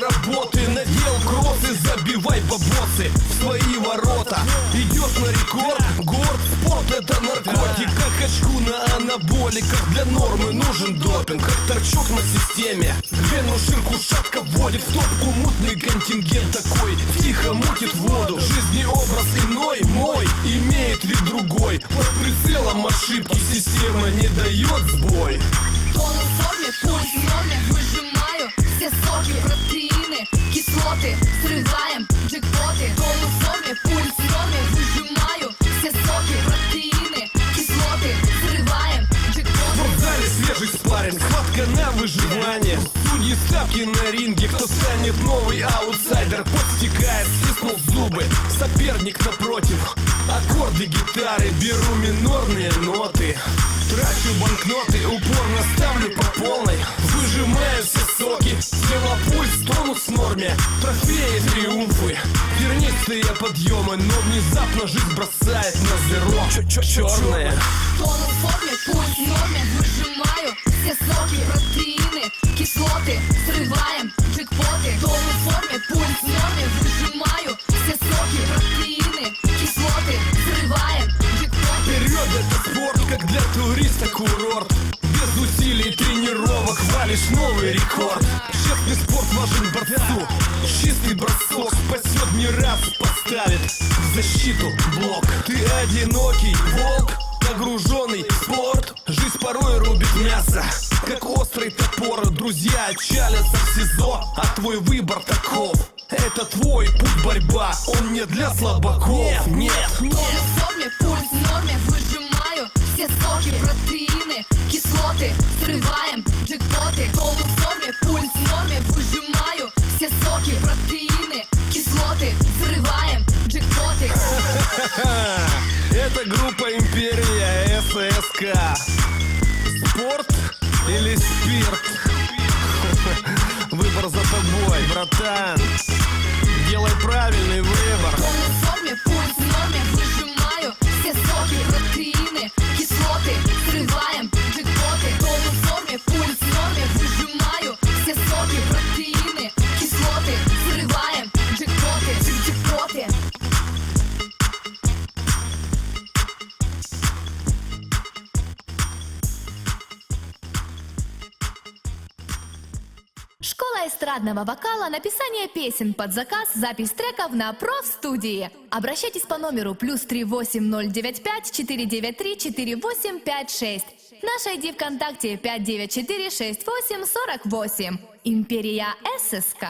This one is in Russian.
работы. Надел кроссы, забивай бабосы в свои ворота. Идешь на рекорд, горд, спорт это наркотик. Как очку на анаболиках, для нормы нужен допинг. Как торчок на системе, вену ширку шатко вводит. В топку мутный контингент такой, тихо мутит воду. Жизни образ иной, мой, имеет вид другой. Под прицелом ошибки система не дает сбой. Тон в форме, пульс в норме, выжимаю все соки, протеины, кислоты, срываем джекпоты. Тон в форме, пульс в норме, выжимаю все соки, протеины, кислоты, срываем джекпоты. В зале свежий спарринг, хватка на выживание. Судьи ставки на ринге, кто станет новый аутсайдер. Подстекает, стиснул зубы, соперник напротив. Аккорды гитары, беру минорные ноты. Трачу банкноты, упорно ставлю по полной. Выжимаю все соки, тело пульс, тонус в норме. Трофеи, триумфы, тернистые подъемы. Но внезапно жизнь бросает на зеро черное. Тон в форме, пульс в норме, выжимаю все соки, протеины, кислоты, срываем джекпоты. Тон в форме, пульс в норме, выжимаю все соки, протеины, кислоты, срываем джекпоты. Вперед, это спорт, как для туриста курорт. Без усилий тренировок валишь новый рекорд. Честный спорт важен борцу, чистый бросок спасет, не раз поставит в защиту блок. Ты одинокий волк, нагруженный в спорт. Жизнь порой рубит мясо, как острый топор. Друзья чалятся в СИЗО, а твой выбор таков. Это твой путь, борьба, он не для слабаков. Нет. Тон в форме, пульс в норме, выжимаю все соки, протеины, кислоты, срываем джекпоты. Тон в форме, пульс в норме, выжимаю все соки, протеины, кислоты, срываем джекпоты. Это группа Империя ССК. Спорт или спирт? Выбор за тобой, братан. Делай правильный выбор. Тон в форме, пульс в норме, выжимаю все соки, протеины, кислоты, срываем джекпоты. Тон в форме, пульс в норме, выжимаю все соки, протеины, кислоты, срываем джекпоты. Джекпоты. Школа эстрадного вокала, написание песен под заказ, запись треков на профстудии. Обращайтесь по номеру +38 095 493 4856. Наш ID ВКонтакте 594 68 48. Империя ССК.